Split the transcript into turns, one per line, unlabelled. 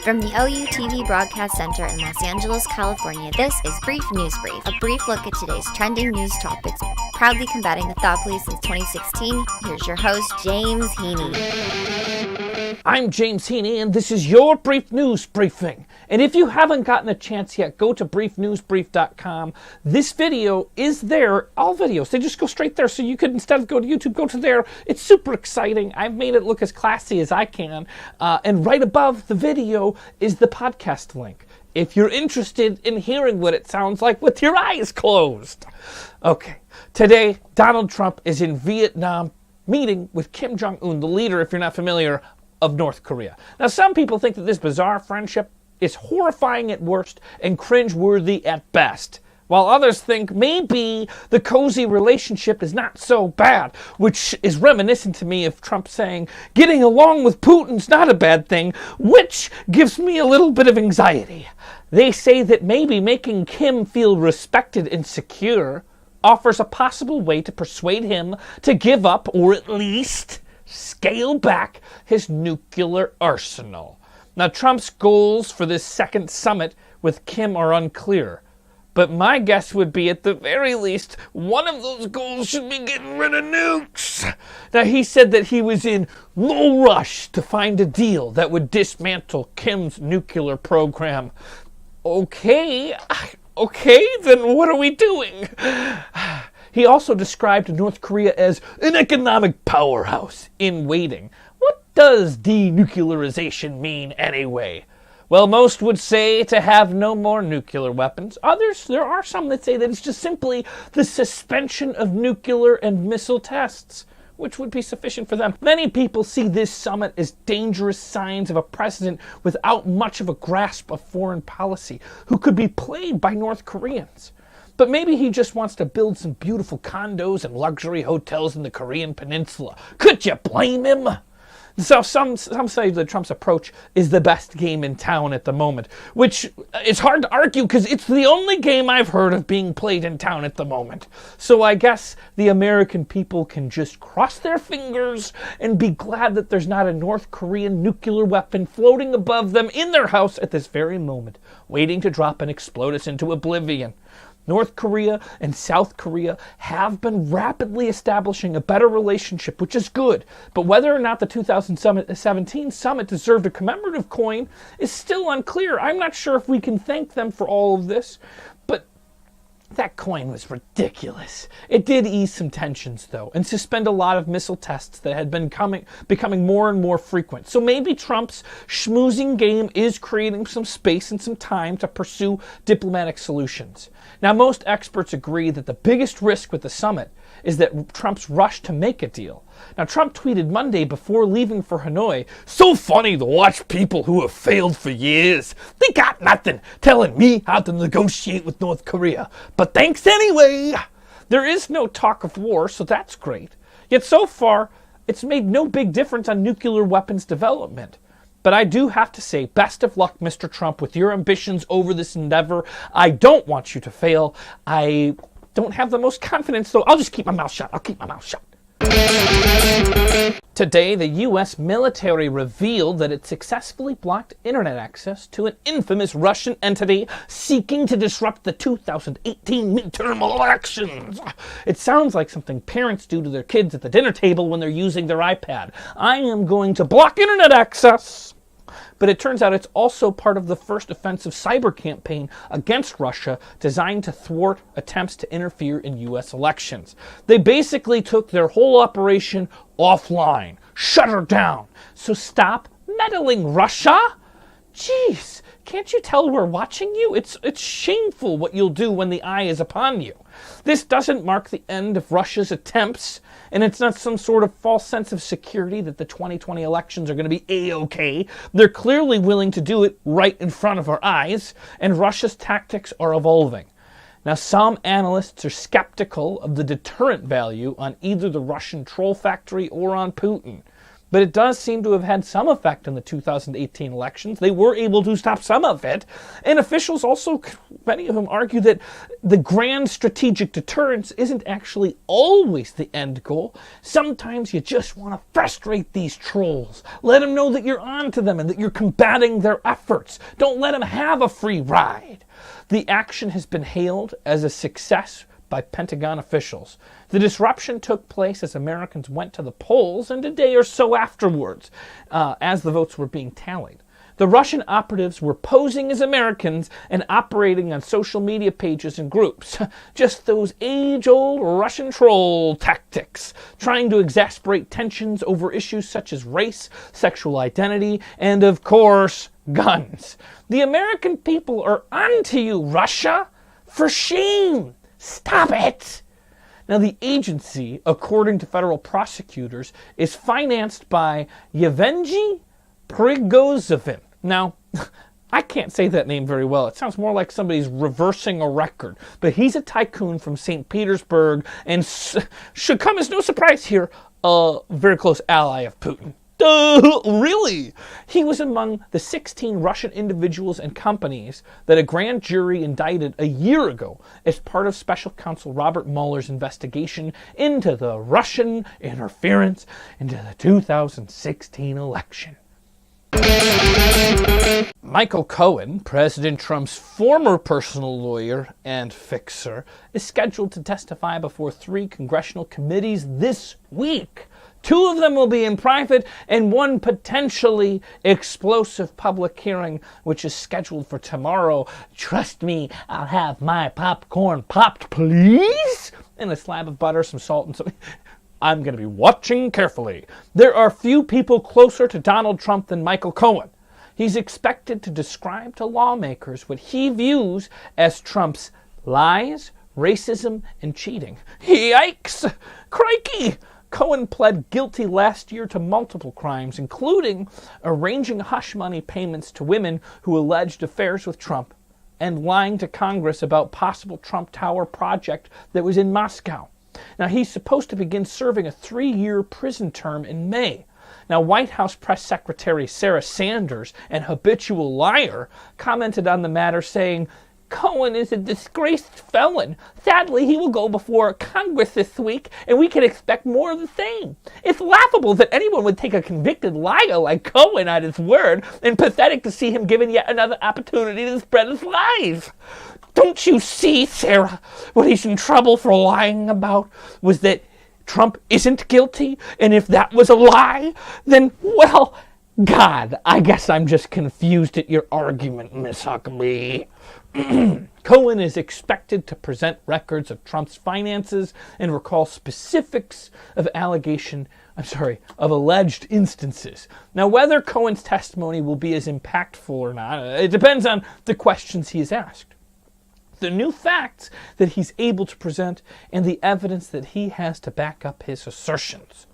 From the OUTV Broadcast Center in Los Angeles, California, this is Brief News Brief, a brief look at today's trending news topics. Proudly combating the thought police since 2016, here's your host, James Heaney.
I'm James Heaney, and this is your Brief News Briefing. And if you haven't gotten a chance yet, go to briefnewsbrief.com. This video is there, all videos. They just go straight there, so you could, instead of go to YouTube, go to there. It's super exciting. I've made it look as classy as I can. And right above the video is the podcast link, if you're interested in hearing what it sounds like with your eyes closed. Okay, today, Donald Trump is in Vietnam meeting with Kim Jong-un, the leader, if you're not familiar, of North Korea. Now, some people think that this bizarre friendship is horrifying at worst and cringe-worthy at best, while others think maybe the cozy relationship is not so bad, which is reminiscent to me of Trump saying, getting along with Putin's not a bad thing, which gives me a little bit of anxiety. They say that maybe making Kim feel respected and secure offers a possible way to persuade him to give up, or at least scale back, his nuclear arsenal. Now, Trump's goals for this second summit with Kim are unclear, but my guess would be, at the very least, one of those goals should be getting rid of nukes. Now, he said that he was in no rush to find a deal that would dismantle Kim's nuclear program. Okay, then what are we doing? He also described North Korea as an economic powerhouse in waiting. What does denuclearization mean anyway? Well, most would say to have no more nuclear weapons. There are some that say that it's just simply the suspension of nuclear and missile tests, which would be sufficient for them. Many people see this summit as dangerous signs of a president without much of a grasp of foreign policy, who could be played by North Koreans. But maybe he just wants to build some beautiful condos and luxury hotels in the Korean peninsula. Could you blame him? So some say that Trump's approach is the best game in town at the moment, which is hard to argue because it's the only game I've heard of being played in town at the moment. So I guess the American people can just cross their fingers and be glad that there's not a North Korean nuclear weapon floating above them in their house at this very moment, waiting to drop and explode us into oblivion. North Korea and South Korea have been rapidly establishing a better relationship, which is good. But whether or not the 2017 summit deserved a commemorative coin is still unclear. I'm not sure if we can thank them for all of this, but that coin was ridiculous. It did ease some tensions, though, and suspend a lot of missile tests that had been becoming more and more frequent. So maybe Trump's schmoozing game is creating some space and some time to pursue diplomatic solutions. Now, most experts agree that the biggest risk with the summit is that Trump's rush to make a deal. Now, Trump tweeted Monday before leaving for Hanoi, "So funny to watch people who have failed for years. They got nothing telling me how to negotiate with North Korea. But thanks anyway." There is no talk of war, so that's great. Yet so far, it's made no big difference on nuclear weapons development. But I do have to say, best of luck, Mr. Trump, with your ambitions over this endeavor. I don't want you to fail. I don't have the most confidence, though. I'll just keep my mouth shut. I'll keep my mouth shut. Today, the U.S. military revealed that it successfully blocked internet access to an infamous Russian entity seeking to disrupt the 2018 midterm elections. It sounds like something parents do to their kids at the dinner table when they're using their iPad. I am going to block internet access. But it turns out it's also part of the first offensive cyber campaign against Russia designed to thwart attempts to interfere in U.S. elections. They basically took their whole operation offline, shut her down. So stop meddling, Russia! Jeez, can't you tell we're watching you? It's shameful what you'll do when the eye is upon you. This doesn't mark the end of Russia's attempts, and it's not some sort of false sense of security that the 2020 elections are going to be A-OK. They're clearly willing to do it right in front of our eyes, and Russia's tactics are evolving. Now, some analysts are skeptical of the deterrent value on either the Russian troll factory or on Putin. but it does seem to have had some effect in the 2018 elections. They were able to stop some of it. And officials also, many of them argue that the grand strategic deterrence isn't actually always the end goal. Sometimes you just want to frustrate these trolls. Let them know that you're on to them and that you're combating their efforts. Don't let them have a free ride. The action has been hailed as a success by Pentagon officials. The disruption took place as Americans went to the polls and a day or so afterwards, as the votes were being tallied. The Russian operatives were posing as Americans and operating on social media pages and groups. Just those age-old Russian troll tactics, trying to exasperate tensions over issues such as race, sexual identity, and, of course, guns. The American people are onto you, Russia. For shame. Stop it! Now, the agency, according to federal prosecutors, is financed by Yevgeny Prigozhin. Now, I can't say that name very well. It sounds more like somebody's reversing a record. But he's a tycoon from St. Petersburg and should come as no surprise here, a very close ally of Putin. Really? He was among the 16 Russian individuals and companies that a grand jury indicted a year ago as part of Special Counsel Robert Mueller's investigation into the Russian interference into the 2016 election. Michael Cohen, President Trump's former personal lawyer and fixer, is scheduled to testify before 3 congressional committees this week. 2 of them will be in private, and 1 potentially explosive public hearing, which is scheduled for tomorrow. Trust me, I'll have my popcorn popped, please? And a slab of butter, some salt, and some... I'm going to be watching carefully. There are few people closer to Donald Trump than Michael Cohen. He's expected to describe to lawmakers what he views as Trump's lies, racism, and cheating. Yikes! Crikey! Cohen pled guilty last year to multiple crimes, including arranging hush money payments to women who alleged affairs with Trump and lying to Congress about possible Trump Tower project that was in Moscow. Now, he's supposed to begin serving a 3-year prison term in May. Now, White House Press Secretary Sarah Sanders, an habitual liar, commented on the matter saying, "Cohen is a disgraced felon. Sadly, he will go before Congress this week, and we can expect more of the same. It's laughable that anyone would take a convicted liar like Cohen at his word, and pathetic to see him given yet another opportunity to spread his lies. Don't you see, Sarah, what he's in trouble for lying about was that Trump isn't guilty, and if that was a lie, then, well, God, I guess I'm just confused at your argument, Miss Huckabee." Cohen is expected to present records of Trump's finances and recall specifics of alleged instances. Now, whether Cohen's testimony will be as impactful or not, it depends on the questions he is asked, the new facts that he's able to present, and the evidence that he has to back up his assertions.